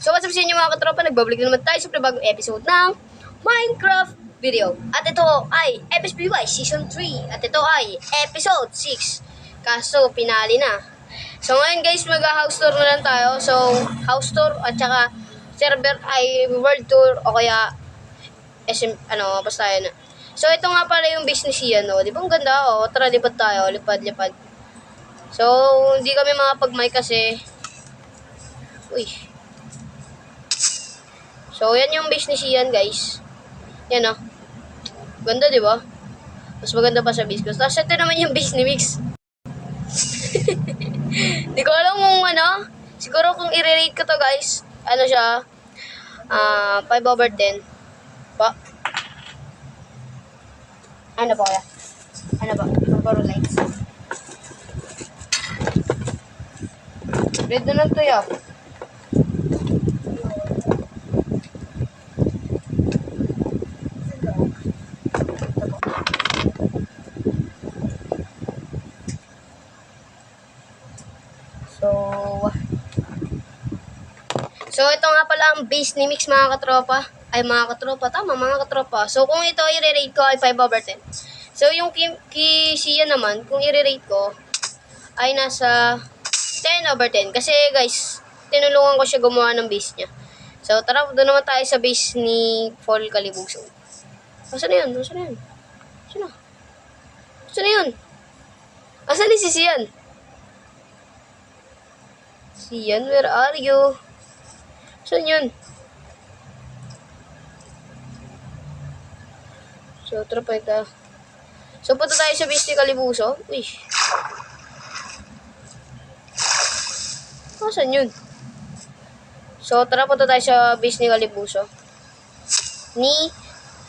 So what's up sa inyo mga katropa, nagbabalik na naman tayo sa bagong episode ng Minecraft video. At ito ay FSBY Season 3 at ito ay Episode 6. Kaso pinali na. So ngayon guys, mag-house tour na lang tayo. So house tour at saka server ay world tour o kaya basta yun na. So ito nga pala yung business yan, no? Di ba ang ganda? O, tara lipad tayo, lipad. So hindi kami makapag-mic kasi uy. So, yan yung business yan, guys. Yan, oh. Ganda, di ba? Mas maganda pa sa Biscos. Tapos, ito naman yung business mix. Di ko alam kung ano. Siguro kung i-rate ko to, guys. Ano siya? 5/10. Pa. Ano ba kaya? Ano ba? Puro likes. Red na lang to, ya. So, ito nga pala ang base ni Mix mga katropa. Ay, mga katropa. Tama, mga katropa. So, kung ito i-rate ko ay 5/10. So, yung Siya naman, kung i-rate ko, ay nasa 10/10. Kasi, guys, tinulungan ko siya gumawa ng base niya. So, tara, doon naman tayo sa base ni Paul Calibugso. Asan na yun? Asan na yun? Asan na? Asan na yun? Asan na si Sian? Sian, where are you? Saan yun? So, tara pa ito. So, punta tayo sa base ni Calibuso. Uy. Saan yun? So, tara punta tayo sa base ni Calibuso. Ni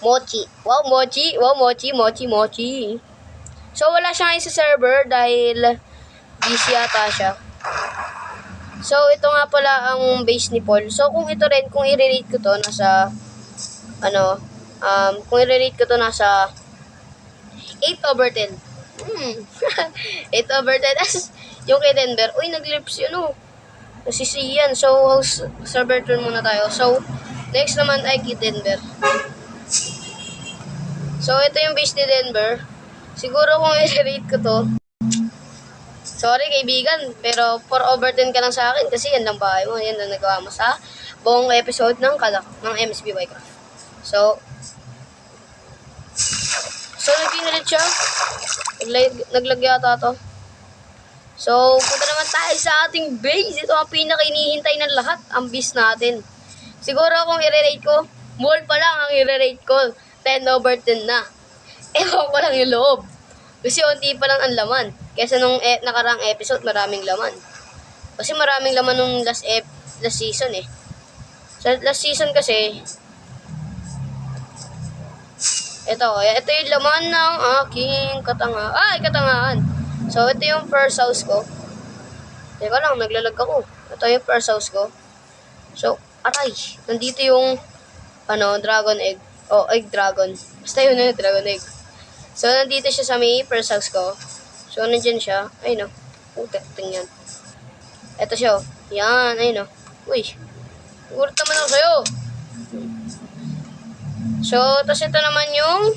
Mochi. Wow, Mochi. Wow, Mochi. So, wala siya ngayon sa server dahil busy yata siya. So, ito nga pala ang base ni Paul. So, kung ito rin, kung i-rate ko to, nasa, kung i-rate ko to, nasa 8/10. 8/10. As, yung kay Denver, uy, nag-lips yun, oh. Nasisiyan. So, house server tour muna tayo. So, next naman ay kay Denver. So, ito yung base ni Denver. Siguro kung i-rate ko to, sorry kaibigan, pero 4/10 ka lang sa akin kasi yan lang bahay mo. Yan lang nagawa mo sa buong episode ng MSB Minecraft. So, nagpinalit siya. Naglag yata to. So, punta naman tayo sa ating base. Ito ang pinaka-inihintay ng lahat, ang base natin. Siguro kung i-rate ko, mall pa lang ang i-rate ko. 10/10 na. Ewan ko lang yung loob. Kasi unti pa lang ang laman. Kesa nung nakaraang episode, maraming laman. Kasi maraming laman nung last season eh. Sa last season kasi, ito yung laman ng aking katangahan. So, ito yung first house ko. Teka lang, naglalag ako. Ito yung first house ko. So, aray, nandito yung, dragon egg. O, egg dragon. Basta yun yung dragon egg. So, nandito siya sa may first house ko. So, nandyan siya. Ayun o. Tingnan. Ito siya o. Yan, ayun o. Uy. Gulat naman ako sa'yo. So, tas ito naman yung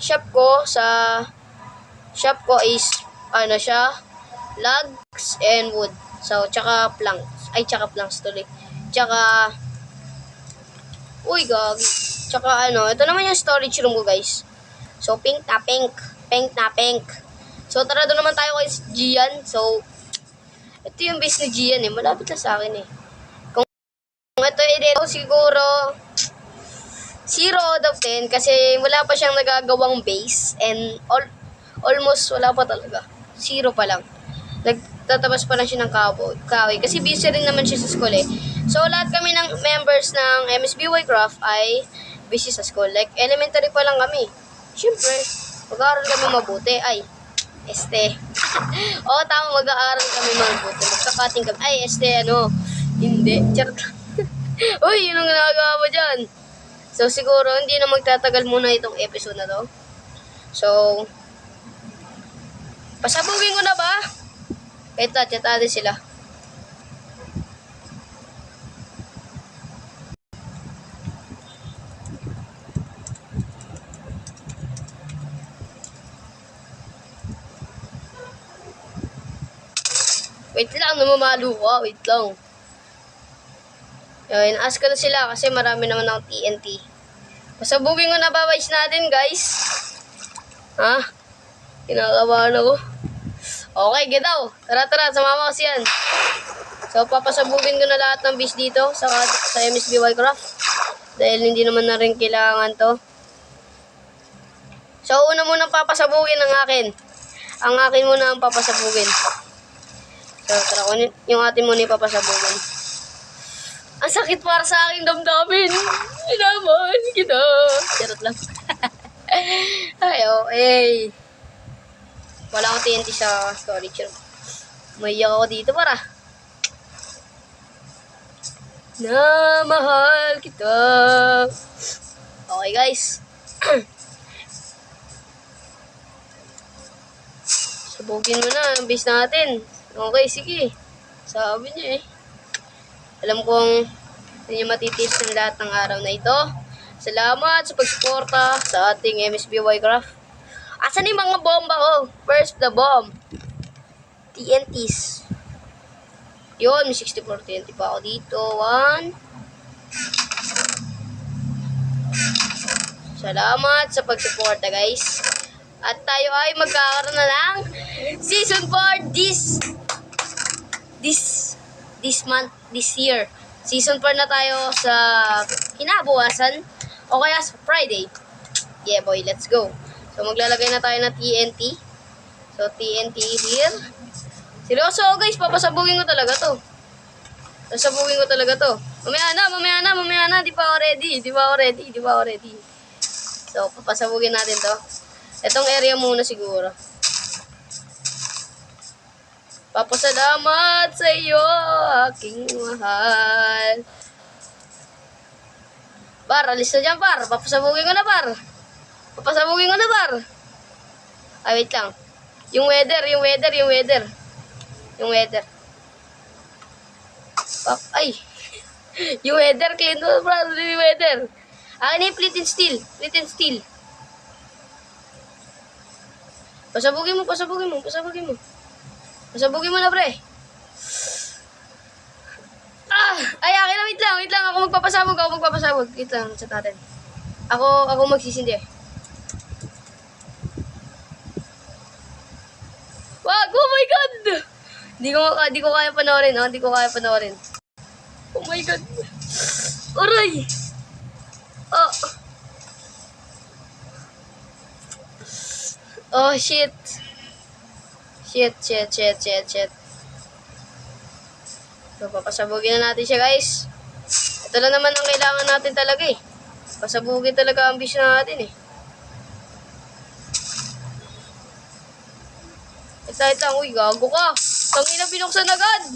shop ko. Shop ko is, logs and wood. So, tsaka planks. Tsaka planks tuloy. Tsaka, uy, gagi. Tsaka ito naman yung storage room ko, guys. So, pink na pink. So, tara doon naman tayo kay Gian. So, ito yung base ni Gian eh. Malapit na sa akin eh. Kung ito i-rate siguro 0/10 kasi wala pa siyang nagagawang base and almost wala pa talaga. 0 pa lang. Nagtatabas pa lang siya ng kahoy. Kasi busy rin naman siya sa school eh. So, lahat kami ng members ng MSB Minecraft ay busy sa school. Like, elementary pa lang kami. Siyempre, mag-aaral kami mabuti. Oo, tama, mag-aaral kami mabuti. Magkakating kami. Hindi. Charot. Uy, yun ang ginagawa mo dyan. So, siguro, hindi na magtatagal muna itong episode na to. So, pasabugin ko na ba? Ito, chatade sila. Wait lang, namamalo ka. Wait lang. Yun, ask ko na sila kasi marami naman akong TNT. Pasabugin ko na ba guys natin, guys? Ha? Kinakabahan ako. Okay, get daw. Tara, sumama kasi yan. So, papasabugin ko na lahat ng base dito sa MSB Minecraft. Dahil hindi naman na rin kailangan to. So, una munang papasabugin ang akin. Ang akin muna ang papasabugin. So, tara, yung atin muna ipapasabugin. Ang sakit para sa aking damdamin. Inaman kita. Charot lang. Ay. Wala akong TNT sa storage room. Maiyak ako dito para. Na mahal kita. Okay guys. Sabugin mo na ang base natin. Okay, sige. Sabi niya eh. Alam kong hindi niya matitiis ng lahat ng araw na ito. Salamat sa pagsuporta sa ating MSB Minecraft. Asan yung mga bomba ko? First the bomb. TNTs. Yun, may 64 TNT pa ako dito. 1. Salamat sa pagsuporta guys. At tayo ay magkakaroon na ng Season 4 this month, this year. Season 4 na tayo sa kinabukasan o kaya sa Friday. Yeah boy, let's go. So maglalagay na tayo ng TNT. So TNT here. Seryoso guys, papasabugin ko talaga to. Pasabugin ko talaga to. Mamaya na. Di pa ako ready. So papasabugin natin to. Itong area muna siguro. Papasalamat sa iyo, aking mahal. Par, alis na dyan, par. Papasabugin ko na, par. Ay, wait lang. Yung weather. Ay. Yung weather, clean to, bro. Yung weather. Akin na yung flint and steel. Pasabugin mo. Pasabugin mo na, pre. Ay, akin na, wait lang. Ako magpapasabog. Wait lang, chat natin. Ako magsisindi. Wag, oh my God! Di ko kaya panoorin. Oh my God. Aray! Oh, shit. So, papasabugin na natin siya, guys. Ito lang naman ang kailangan natin talaga eh. Pasabugin talaga ang vision natin eh. Ito. Uy, gago ka. Tangina, binuksan agad.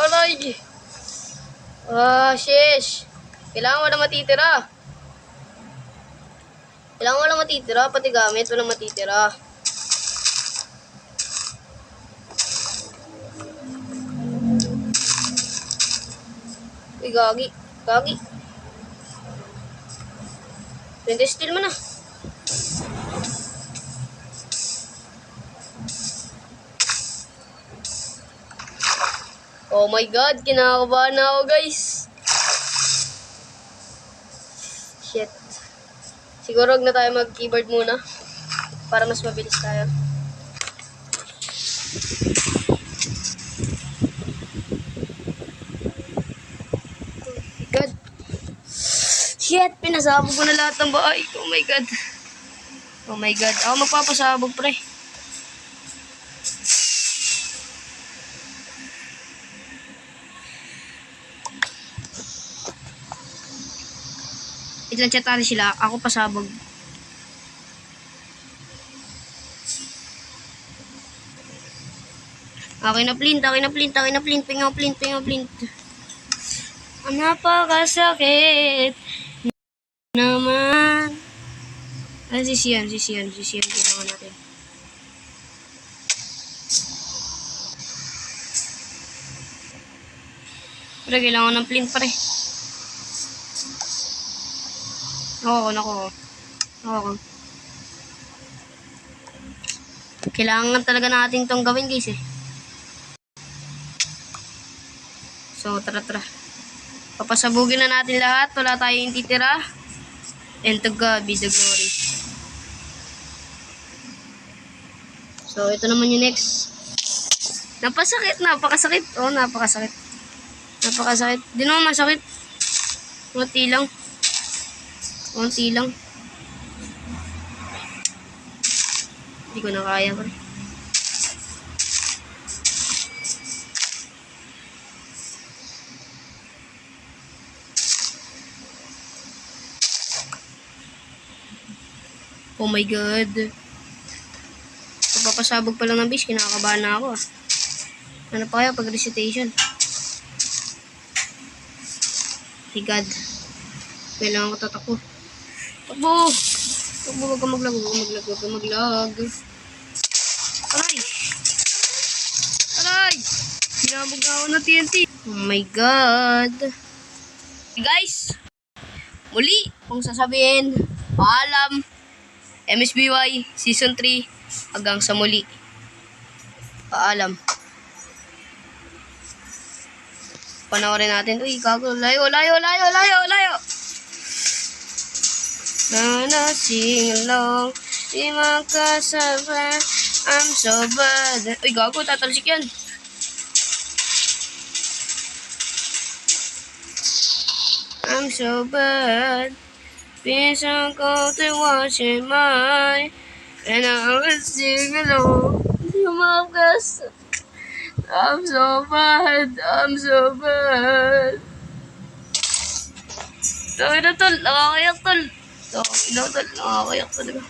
Aray. Sheesh. Kailangan walang matitira. Pati gamit, walang matitira. Uy, gagi. Pwede steal mo na. Oh my God, kinakabahan na ako, guys. Shit. Siguro huwag na tayo mag-keyboard muna para mas mabilis tayo. God. Shit, pinasabog ko na lahat ng bahay. Oh my God. Ako magpapasabog, pre. Chat natin sila. Ako pasabog. Okay na plint. Pingaw plint. Ang napakasakit naman. Sisiyan. Kailangan natin. Pero kailangan ng plint pare. Nako. Kailangan talaga natin tong gawin guys eh. So tara. Papasabugin na natin lahat. Wala tayong titira. And to God be the glory. So ito naman yung next. Napakasakit. Oh, napakasakit. Di naman masakit. Kunti lang. Hindi ko na kaya pa. Oh my God. Papasabog pa lang ng base, kinakabahan na ako ah. Ano pa kaya pag recitation? My God. Kailangan ko tatakbo. Takbo! Huwag ka maglag. Aray! Hinabog na ako ng TNT. Oh my God. Guys, muli kung sasabihin, paalam, MSBY Season 3 hanggang sa muli. Paalam. Panoorin natin. Uy, kago. Layo. Na sing along. Di makasabay. I'm so bad. Uy, gago. Tatalsik yan. I'm so bad. Please don't go to watching my. And I will sing along. Di makasabay. I'm so bad. Tawid na tol. Nakakayak tol. Nakakayak talaga.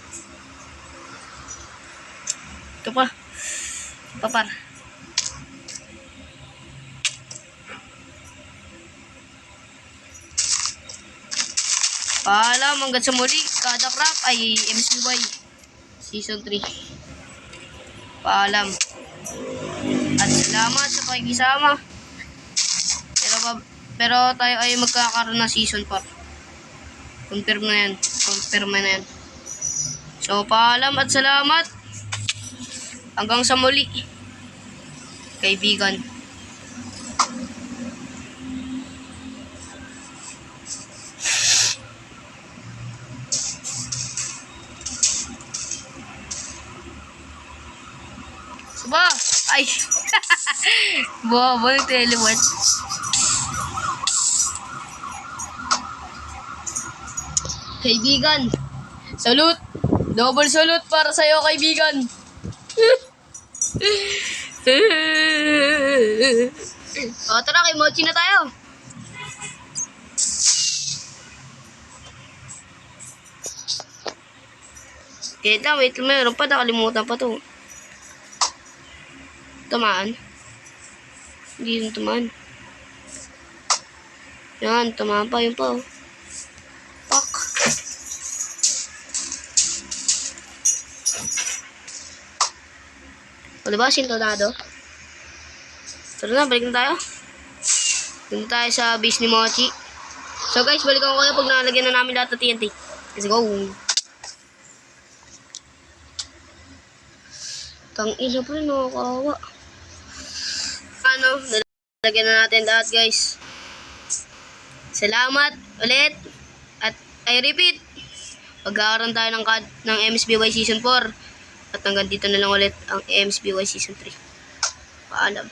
Ito pa. Papar. Paalam hanggang sa muli. Kada crap ay MSBY Season 3. Paalam. At salamat sa pakikisama. Pero tayo ay magkakaroon ng season 4. Confirm na yan. So, paalam at salamat. Hanggang sa muli. Kaibigan. Suba! Ay! Bobo yung teleport. Kaibigan, salute! Double salute para sa'yo, kaibigan! O, tara, kay Mochi na tayo. Wait lang, meron pa, nakalimutan pa to. Tamaan. Hindi yung tamaan. Yan, tamaan pa, yun pa oh. Pak. O diba, sintonado? Tara na, balik na tayo. Balik tayo sa base ni Mochi. So guys, balikan ko kayo pag nalagyan na namin lahat ng TNT. Let's go. Tang-ina pa rin, nakakawa. Nalagyan na natin lahat guys. Salamat ulit. At I repeat, magkakaroon tayo ng MSBY Season 4. At hanggang dito na lang ulit ang MSBY Season 3. Paalam.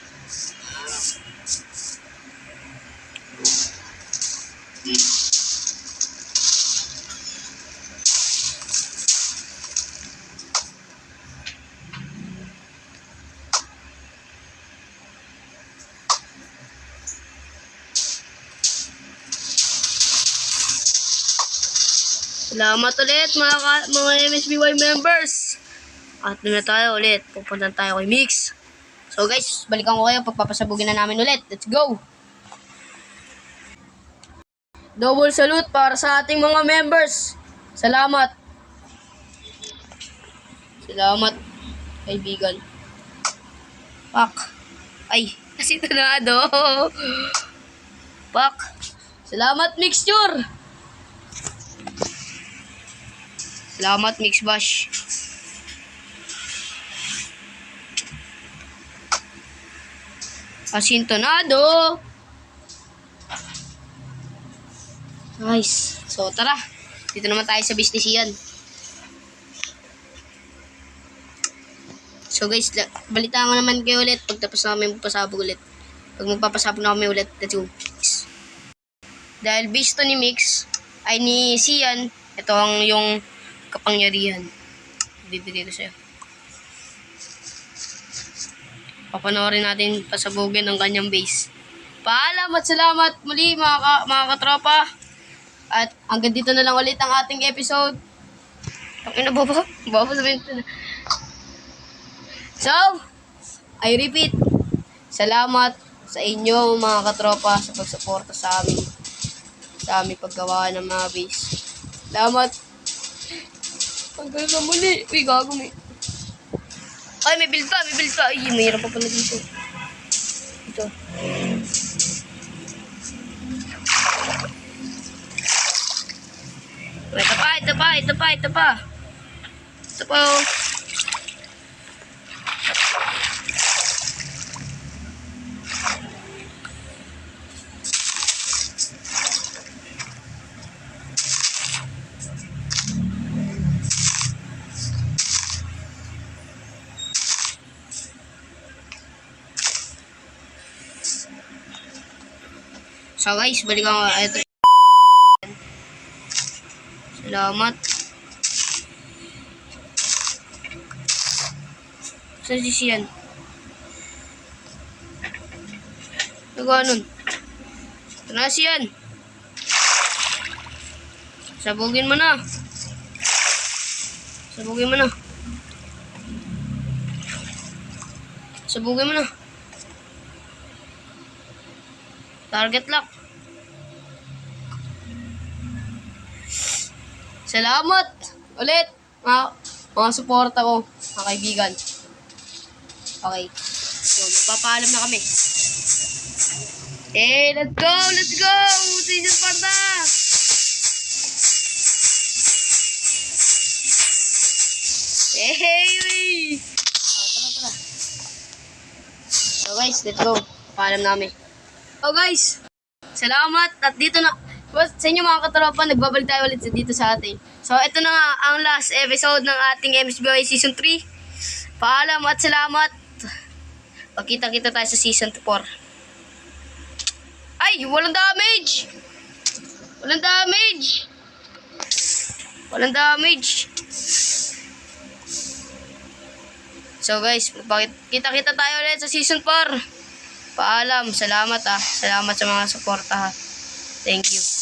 Salamat ulit mga MSBY members. At na tayo ulit. Pupunta tayo kay Mix. So guys, balikan ko kayo pagpapasabugin na namin ulit. Let's go! Double salute para sa ating mga members. Salamat. Salamat, kaibigan. Pak. Ay, kasi tanado. Pak. Salamat, Mixture. Salamat, Mix Bash. Asintonado. Nice. So, tara. Dito naman tayo sa business yan. So guys, balita ko naman kayo ulit pag tapos na kami magpasabog ulit. Pag magpapasabog na kami ulit, let's go. Dahil based to ni Mix, ay ni Sian, ito ang yung kapangyarihan. Bibigay ko sa'yo. Papanoorin natin pasabugin ang kanyang base. Paalam at salamat muli mga katropa. At hanggang dito na lang ulit ang ating episode. Ang ina baba sabihin ito na. So, I repeat, salamat sa inyo mga katropa sa pagsuporta sa aming paggawa ng mga base. Salamat. Hanggang sa muli. Uy, gago may. Ay, may build pa. Ay, mayroon pa pala dito. Ito. Ito pa. Oh. So guys, balikan ko. Ito. Salamat. Saan si Sian? Naganon. Ito na Sian. Sabugin mo na. Sabugin mo na. Target lock. Salamat ulit mga suporta ko, mga kaibigan. Okay. So, magpapaalam na kami. Let's go! Season Sparta! Uy! Tara. So guys, let's go. Paalam na kami. So guys, salamat at dito na sa inyo mga katropa, nagbabalik tayo ulit dito sa atin. So ito na nga ang last episode ng ating MSBY Season 3. Paalam at salamat. Pagkita-kita tayo sa Season 4. Ay, walang damage. So guys, kita-kita tayo ulit sa Season 4. Paalam, salamat sa mga suporta ha. Thank you.